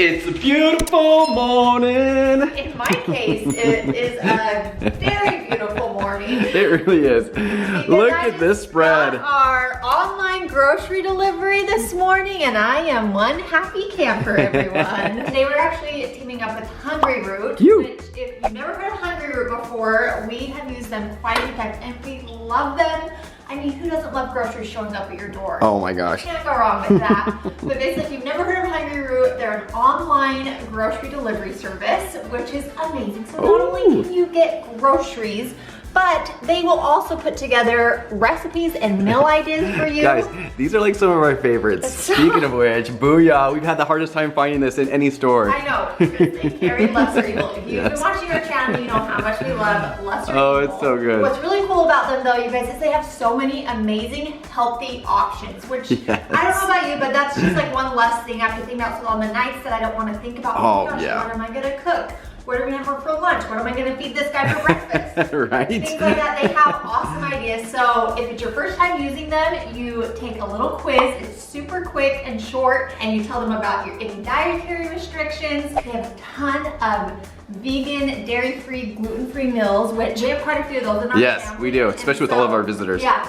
It's a beautiful morning. In my case, it is a very beautiful morning. It really is. Look at this spread. Our online grocery delivery this morning, and I am one happy camper, everyone. They were actually teaming up with Hungry Root, which if you've never heard of Hungry Root before, we have used them quite a few times, and we love them. I mean, who doesn't love groceries showing up at your door? Oh my gosh. You can't go wrong with that. But basically, if you've never heard of Hungry Root, they're an online grocery delivery service, which is amazing. So not only can you get groceries, but they will also put together recipes and meal ideas for you. Guys, these are like some of our favorites. Speaking of which, booyah, we've had the hardest time finding this in any store. I know, seriously, very lesser evil. If you've been watching our channel, you know how much we love lesser evil. Oh, it's so good. What's really cool about them though, you guys, is they have so many amazing healthy options, which I don't know about you, but that's just like one less thing I have to think about. So on the nights that I don't want to think about, oh my gosh, what am I gonna cook? What are we gonna have for lunch? What am I gonna feed this guy for breakfast? Right? Things like that. They have awesome ideas. So if it's your first time using them, you take a little quiz. It's super quick and short, and you tell them about any dietary restrictions. They have a ton of vegan, dairy-free, gluten-free meals, which we have quite a few of those in our family. We do, especially with all of our visitors. Yeah,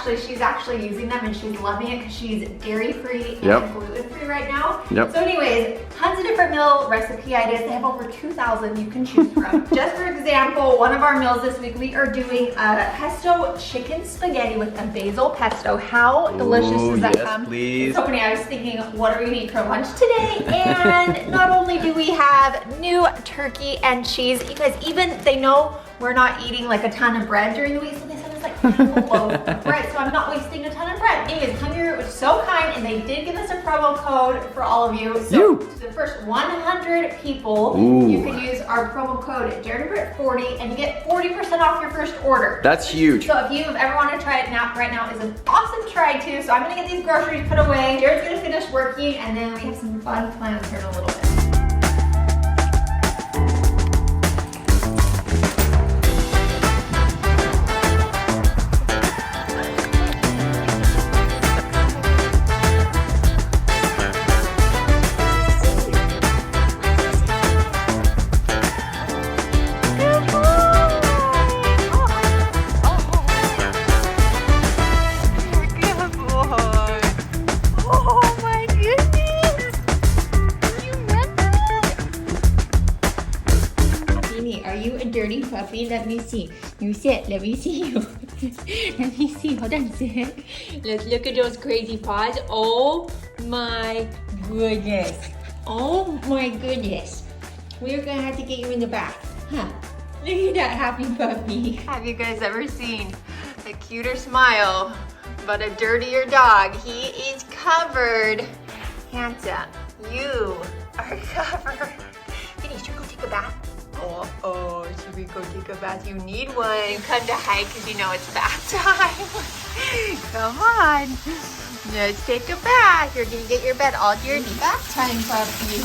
so she's actually using them and she's loving it because she's dairy-free and gluten-free right now. So anyways, tons of different meal recipe ideas. They have over 2,000 you can choose from. Just for example, one of our meals this week, we are doing a pesto chicken spaghetti with a basil pesto. How delicious does that come? Please. So funny, I was thinking, what are we gonna eat for lunch today? And not only do we have new turkey and cheese, you guys, even they know we're not eating like a ton of bread during the week, so they send us like a loaf of bread, so I'm not wasting a ton of bread. Anyways, Hungry Root was so kind, and they did give us a promo code for all of you. So to the first 100 people, you can use our promo code Jared and Britt 40, and you get 40% off your first order. That's huge. So if you've ever wanted to try it now, right now is an awesome try too. So I'm gonna get these groceries put away. Jared's gonna finish working, and then we have some fun plans here in a little bit. Dirty puppy, let me see. You sit, let me see you. Let me see, hold on, sit. Let's look at those crazy paws. Oh my goodness. Oh my goodness. We're gonna have to get you in the bath, huh? Look at that happy puppy. Have you guys ever seen a cuter smile, but a dirtier dog? He is covered. Handsome, you are covered. Vinny, should we go take a bath? Oh, should we go take a bath? You need one. Come to hide because you know it's bath time. Come on. Let's take a bath. You're going to get your bed all dirty. Bath time, puppy.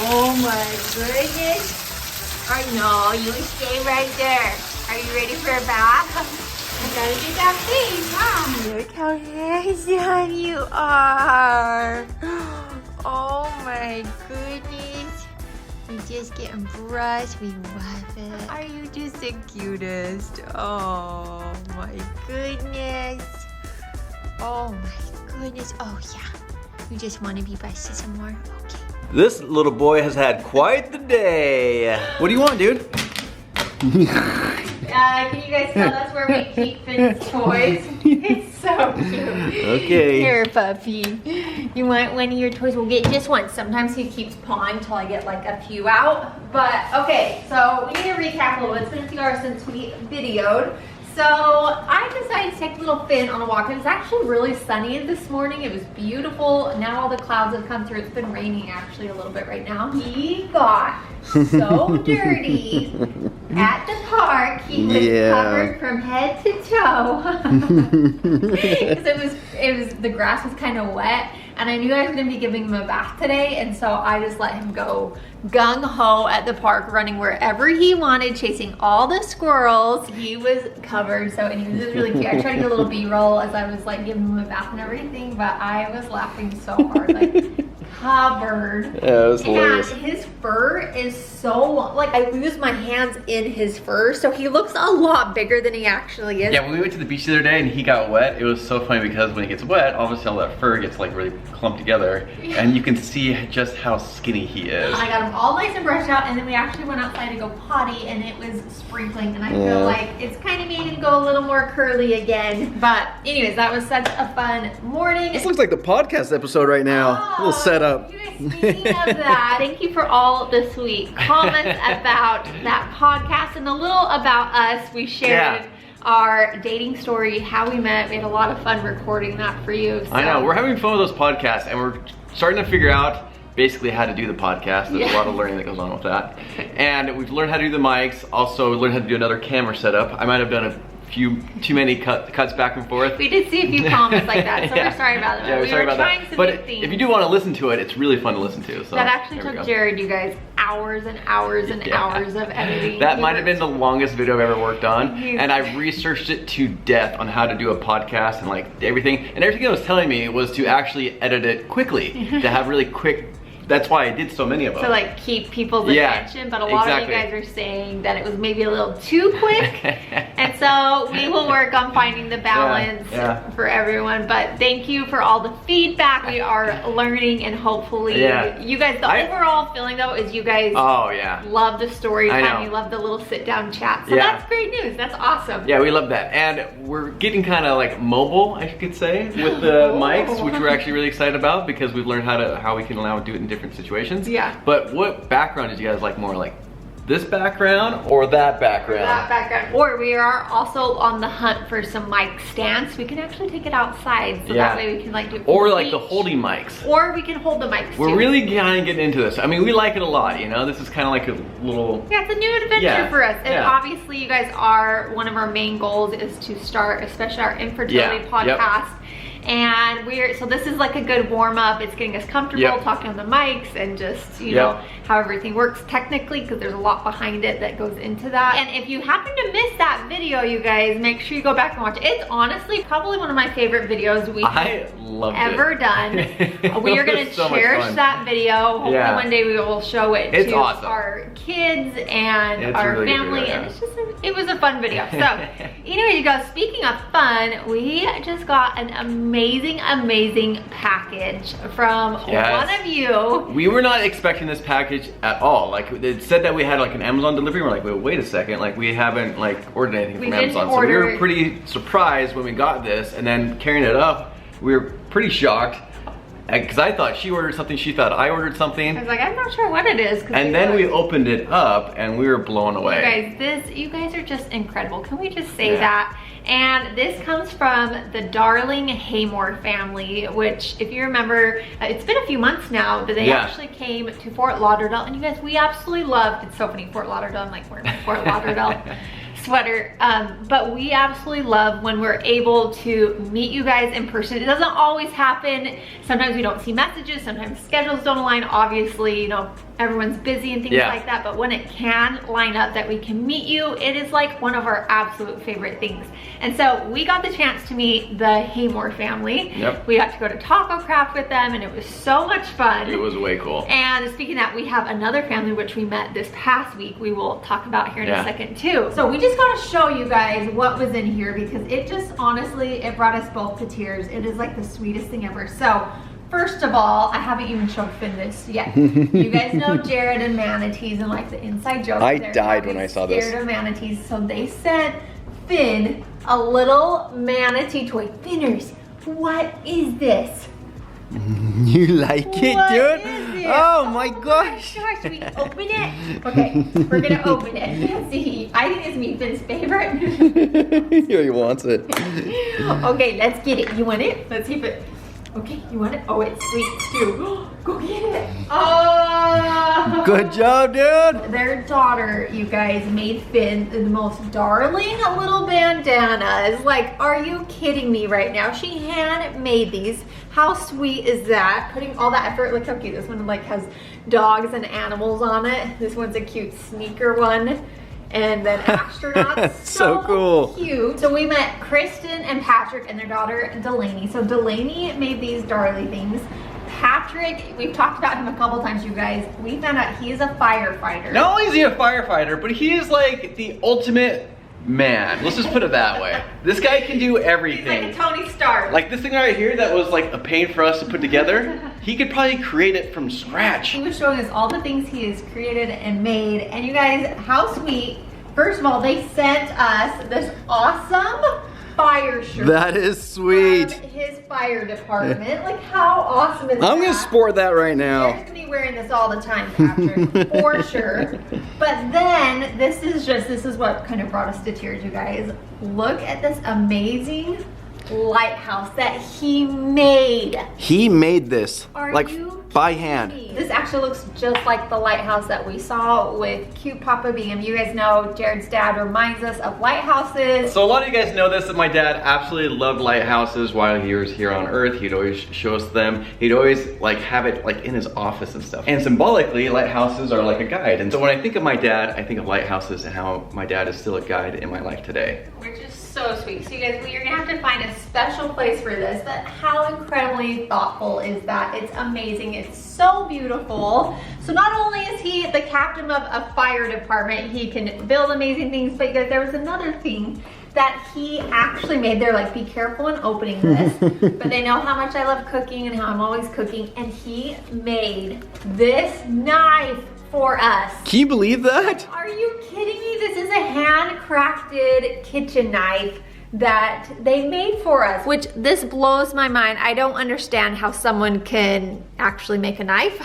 Oh my goodness. I know. You stay right there. Are you ready for a bath? I gotta get that face, huh? Look how handsome you are. Oh my goodness. We just getting brushed. We love it. Are you just the cutest? Oh my goodness. Oh my goodness. Oh yeah. We just want to be brushed some more. Okay. This little boy has had quite the day. What do you want, dude? Can you guys tell us where we keep Finn's toys? It's so cute. Okay. Here, puppy. You want one of your toys? We'll get just one. Sometimes he keeps pawing till I get like a few out. But okay, so we need to recap a little bit. It's been a few hours since we videoed. So I decided to take little Finn on a walk. It was actually really sunny this morning. It was beautiful. Now all the clouds have come through. It's been raining actually a little bit right now. He got so dirty at the park. He was covered from head to toe. Because the grass was kind of wet, and I knew I was going to be giving him a bath today, and so I just let him go gung-ho at the park, running wherever he wanted, chasing all the squirrels. He was covered, and he was just really cute. I tried to get a little B-roll as I was like giving him a bath and everything, but I was laughing so hard, like, covered. Yeah, it was hilarious. And his fur is so long. Like, I lose my hands in his fur, so he looks a lot bigger than he actually is. Yeah, when we went to the beach the other day and he got wet, it was so funny because when he gets wet, obviously all that fur gets like really clumped together, and you can see just how skinny he is. I got him all nice and brushed out, and then we actually went outside to go potty, and it was sprinkling, and I feel like it's kind of made him go a little more curly again. But anyways, that was such a fun morning. This looks like the podcast episode right now. A little setup. You guys, speaking of that, thank you for all the sweet comments about that podcast and a little about us. We shared our dating story, how we met. We had a lot of fun recording that for you. So. I know, we're having fun with those podcasts, and we're starting to figure out basically how to do the podcast. There's a lot of learning that goes on with that. And we've learned how to do the mics. Also, we learned how to do another camera setup. I might have done a few too many cuts back and forth. We did see a few comments like that, so we're sorry about that. Yeah, we're sorry about that. But if you do want to listen to it, it's really fun to listen to. So that actually took Jared, you guys, hours and hours and hours of editing. That might have been the longest video I've ever worked on, and I researched it to death on how to do a podcast and like everything. And everything it was telling me was to actually edit it quickly, to have really quick. That's why I did so many of them. To like keep people's attention, but a lot of you guys are saying that it was maybe a little too quick. And so we will work on finding the balance for everyone. But thank you for all the feedback. We are learning, and hopefully you guys, the overall feeling though is you guys love the story time. You love the little sit down chat. So that's great news. That's awesome. Yeah, we love that. And we're getting kind of like mobile, I could say, with the mics, which we're actually really excited about because we've learned how we can now do it in different situations. Yeah. But what background did you guys like more? Like this background or that background? That background. Or we are also on the hunt for some mic stands. We can actually take it outside, so that way we can like do. Or like the holding mics. Or we can hold the mics. We're really kind of getting into this. I mean, we like it a lot. You know, this is kind of like a little. Yeah, it's a new adventure for us. And obviously, you guys are one of our main goals is to start, especially our infertility podcast. And so this is like a good warm up. It's getting us comfortable talking on the mics and just, you know, how everything works technically, because there's a lot behind it that goes into that. And if you happen to miss that video, you guys, make sure you go back and watch it. It's honestly probably one of my favorite videos we've ever done. We are going to cherish that video. Hopefully one day we will show it to our kids and our family. And it's just, it was a fun video. So anyway, you guys, speaking of fun, we just got an amazing package from one of you. We were not expecting this package at all. Like, it said that we had like an Amazon delivery. We're like, wait a second, like we haven't like ordered anything from Amazon. So we were pretty surprised when we got this, and then carrying it up, we were pretty shocked. Because I thought she ordered something, she thought I ordered something. I was like, I'm not sure what it is. And then we opened it up and we were blown away. You guys are just incredible. Can we just say that? And this comes from the Darling Haymore family, which if you remember, it's been a few months now, but they actually came to Fort Lauderdale. And you guys, we absolutely loved, it's so funny, Fort Lauderdale, I'm like wearing my Fort Lauderdale sweater. But we absolutely love when we're able to meet you guys in person. It doesn't always happen. Sometimes we don't see messages, sometimes schedules don't align. Obviously, you know, everyone's busy and things like that, but when it can line up that we can meet you, it is like one of our absolute favorite things. And so we got the chance to meet the Haymore family. We got to go to Taco Craft with them, and it was so much fun. It was way cool. And speaking of that, we have another family which we met this past week. We will talk about here in a second too. So we just got to show you guys what was in here, because it just honestly, it brought us both to tears. It is like the sweetest thing ever. So first of all, I haven't even showed Finn this yet. You guys know Jared and manatees and like the inside joke. I died when I saw this. Scared of manatees, so they sent Finn a little manatee toy. Finners, what is this? You like it, dude? Oh my gosh. Oh my gosh, should we open it? Okay, we're gonna open it. Let's see. I think it's me, Finn's favorite. Yeah, he wants it. Okay, let's get it. You want it? Let's see if it. Okay, you want it? Oh, it's sweet too. Go get it. Oh! Good job, dude. Their daughter, you guys, made Finn the most darling little bandanas. Like, are you kidding me right now? She hand made these. How sweet is that? Putting all that effort. Look how cute this one like has dogs and animals on it. This one's a cute sneaker one. And then astronauts. So cool. Cute. So we met Kristen and Patrick and their daughter Delaney. So Delaney made these darly things. Patrick, we've talked about him a couple times, you guys. We found out he is a firefighter. Not only is he a firefighter, but he is like the ultimate man. Let's just put it that way. This guy can do everything. He's like a Tony Stark. Like this thing right here that was like a pain for us to put together, he could probably create it from scratch. He was showing us all the things he has created and made. And you guys, how sweet. First of all, they sent us this awesome fire shirt. That is sweet. From his fire department. Like how awesome is that? I'm gonna sport that right now. You're gonna be wearing this all the time, Patrick, for sure. But then this is what kind of brought us to tears, you guys. Look at this amazing lighthouse that he made. He made this like by hand. This actually looks just like the lighthouse that we saw with cute Papa Bingham. You guys know Jared's dad reminds us of lighthouses. So a lot of you guys know this, that my dad absolutely loved lighthouses while he was here on Earth. He'd always show us them. He'd always like have it like in his office and stuff. And symbolically, lighthouses are like a guide. And so when I think of my dad, I think of lighthouses and how my dad is still a guide in my life today. Which is so sweet. So you guys, we're gonna have to find a special place for this, but how incredibly thoughtful is that? It's amazing. It's so beautiful. So not only is he the captain of a fire department, he can build amazing things, but you guys, there was another thing that he actually made. They're like, be careful in opening this, but they know how much I love cooking and how I'm always cooking, and he made this knife for us. Can you believe that? Are you kidding me? This is a handcrafted kitchen knife that they made for us, which this blows my mind. I don't understand how someone can actually make a knife.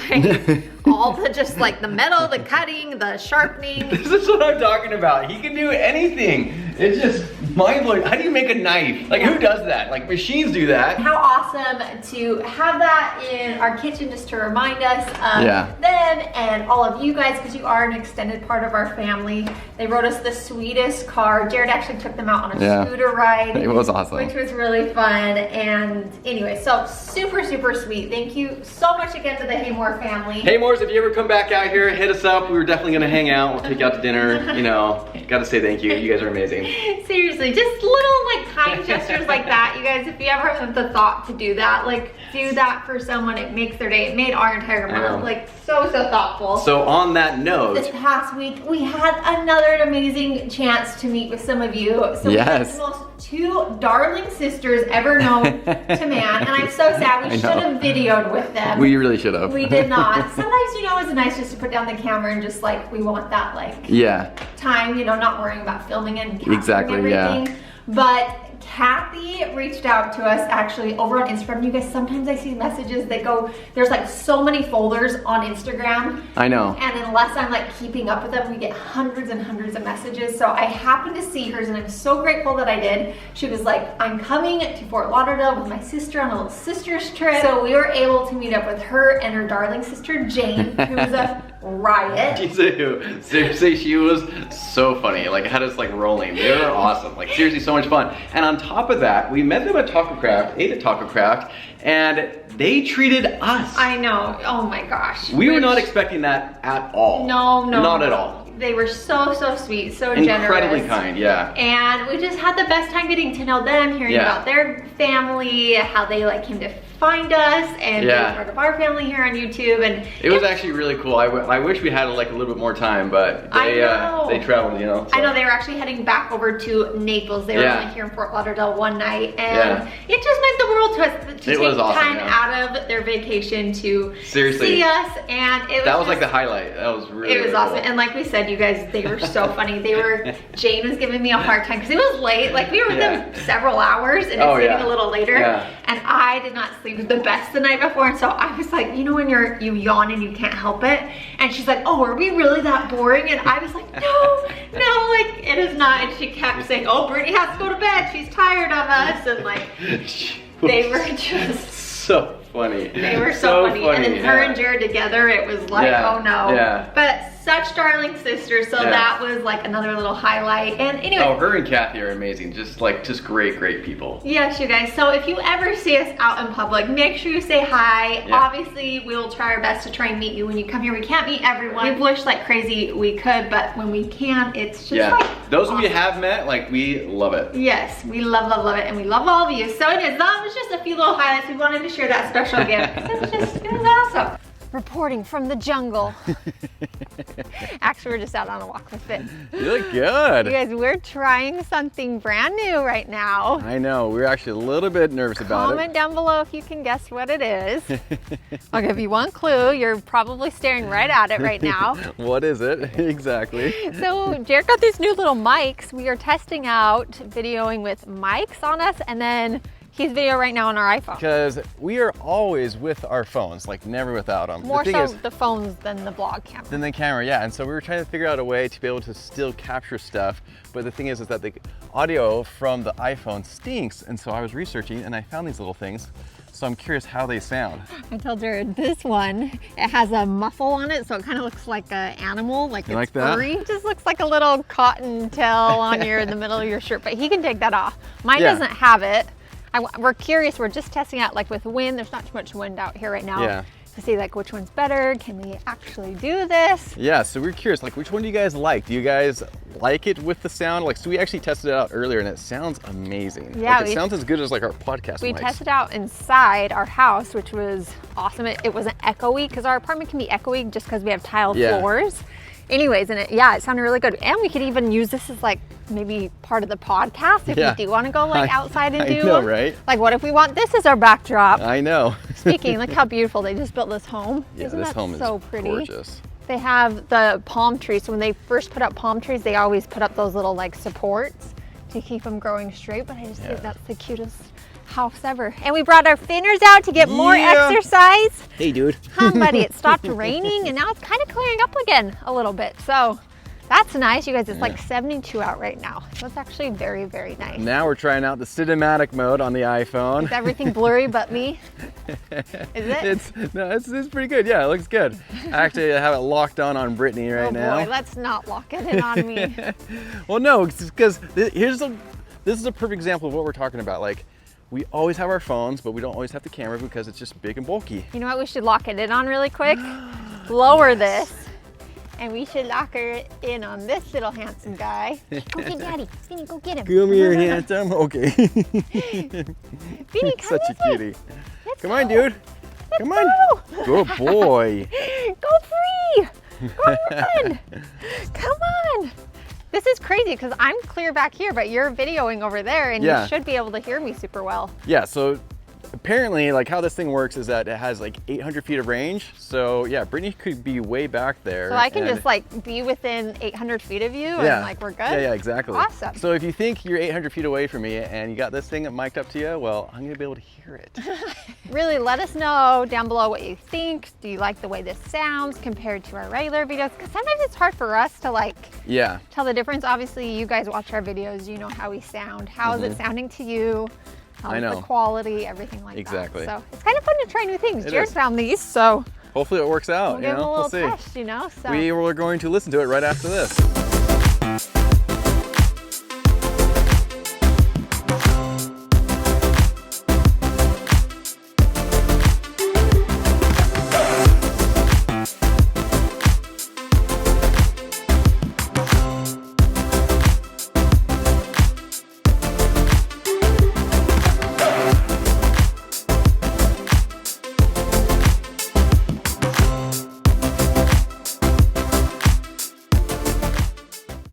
All the just like the metal, the cutting, the sharpening. This is what I'm talking about. He can do anything. It's just mind-blowing. How do you make a knife? Like who does that? Like machines do that. How awesome to have that in our kitchen just to remind us of them and all of you guys, because you are an extended part of our family. They wrote us the sweetest card. Jared actually took them out on a scooter ride. It was awesome. Which was really fun. And anyway, so super, super sweet. Thank you so much again to the Haymore family. Haymores, if you ever come back out here, hit us up. We were definitely gonna hang out. We'll take you out to dinner. You know, gotta say thank you. You guys are amazing. Seriously, just little like kind gestures like that. You guys, if you ever have the thought to do that, like do that for someone. It makes their day. It made our entire month. Like so thoughtful. So on that note, this past week we had another amazing chance to meet with some of you. Some of the most two darling sisters ever known to man, and I'm so sad. We should have videoed with them. We really should have. We did not. Sometimes, you know, it's nice just to put down the camera and just like, we want that like time, you know, not worrying about filming and capturing everything. But Kathy reached out to us actually over on Instagram. You guys, sometimes I see messages that go, there's like so many folders on Instagram. I know. And unless I'm like keeping up with them, we get hundreds and hundreds of messages. So I happened to see hers and I'm so grateful that I did. She was like, I'm coming to Fort Lauderdale with my sister on a little sister's trip. So we were able to meet up with her and her darling sister, Jane, who was a riot. Seriously, she was so funny. Like, had us like rolling. They were awesome. Like, seriously, so much fun. And on top of that, we met them at Taco Craft, ate at Taco Craft, and they treated us. I know. Oh my gosh. We were not expecting that at all. No. Not at all. They were so sweet, so incredibly generous. Kind, yeah. And we just had the best time getting to know them, hearing about their family, how they like came to find us, and be part of our family here on YouTube. And it was actually really cool. I wish we had like a little bit more time, but they traveled, you know. So. I know they were actually heading back over to Naples. They were only here in Fort Lauderdale one night, and it just meant the world to us to take time out of their vacation to see us. And it was that was like the highlight. That was really it was awesome. Cool. And like we said, you guys, they were so funny. They were Jane was giving me a hard time because it was late. Like we were with them several hours, and it's getting a little later. And I did not sleep the best the night before, and so I was like, you know when you yawn and you can't help it? And she's like, oh, are we really that boring? And I was like, no, like it is not. And she kept saying, oh, Brittany has to go to bed. She's tired of us. And like, they were just so funny. They were so funny. And then her and Jared together, it was like, oh no. But such darling sisters, so that was like another little highlight. And anyway, her and Kathy are amazing. Just great people. Yes, you guys. So if you ever see us out in public, make sure you say hi. Obviously, we will try our best to try and meet you when you come here. We can't meet everyone. We've wished like crazy we could, but when we can, it's just like those we have met, like we love it. Yes, we love it, and we love all of you. So anyways, that was just a few little highlights. We wanted to share that special gift. It was awesome. Reporting from the jungle. Actually, we're just out on a walk with Finn. You look good. You guys, we're trying something brand new right now. I know, we're actually a little bit nervous about it. Comment down below if you can guess what it is. I'll give you one clue. You're probably staring right at it right now. What is it? Exactly. So Jared got these new little mics. We are testing out videoing with mics on us, and then he's video right now on our iPhone. Because we are always with our phones, like never without them. More so the phones than the vlog camera. Than the camera, yeah. And so we were trying to figure out a way to be able to still capture stuff. But the thing is that the audio from the iPhone stinks. And so I was researching and I found these little things. So I'm curious how they sound. I told Jared this one, it has a muffle on it, so it kind of looks like an animal, like it's like that? furry. It just looks like a little cotton tail on in the middle of your shirt, but he can take that off. Mine doesn't have it. We're curious, we're just testing out like with wind, there's not too much wind out here right now. Yeah. To see like which one's better, can we actually do this? Yeah, so we're curious, like which one do you guys like? Do you guys like it with the sound? Like, so we actually tested it out earlier and it sounds amazing. Yeah. Like, it sounds as good as like our podcast We mics. tested out inside our house, which was awesome. It wasn't echoey, because our apartment can be echoey just because we have tiled floors. Anyways, and it sounded really good. And we could even use this as like maybe part of the podcast if you do want to go like outside and do. I know, right? Like what if we want this as our backdrop? I know. Speaking, look how beautiful they just built this home. Yeah, Isn't this that home so is pretty? Gorgeous. They have the palm trees. So when they first put up palm trees, they always put up those little like supports to keep them growing straight. But I just think that's the cutest house ever. And we brought our Finners out to get more exercise. Hey, dude. Huh, buddy, it stopped raining and now it's kind of clearing up again a little bit. So that's nice, you guys. It's like 72 out right now. So it's actually very, very nice. Now we're trying out the cinematic mode on the iPhone. Is everything blurry but me? Is it? It's pretty good. Yeah, it looks good. Actually, I have it locked on Brittany right now. Oh boy, let's not lock it in on me. Well, no, because this is a perfect example of what we're talking about. Like, we always have our phones, but we don't always have the camera because it's just big and bulky. You know what? We should lock it in on really quick. Lower this. And we should lock her in on this little handsome guy. Go get Daddy. Finny, go get him. Come here, handsome. Okay. Finny, come such a cutie. Come on, dude. Come on. Go. Good boy. Go free. Go run. Come on. This is crazy because I'm clear back here, but you're videoing over there and you should be able to hear me super well. Yeah, so apparently, like how this thing works is that it has like 800 feet of range. So yeah, Brittany could be way back there. So I can just like be within 800 feet of you and like we're good? Yeah, exactly. Awesome. So if you think you're 800 feet away from me and you got this thing mic'd up to you, well, I'm gonna be able to hear it. Really, let us know down below what you think. Do you like the way this sounds compared to our regular videos? Because sometimes it's hard for us to like tell the difference. Obviously, you guys watch our videos, you know how we sound. How is it sounding to you? The quality, everything like that. So it's kind of fun to try new things. Jared found these, so hopefully it works out. we'll give them a little test, you know. So we were going to listen to it right after this.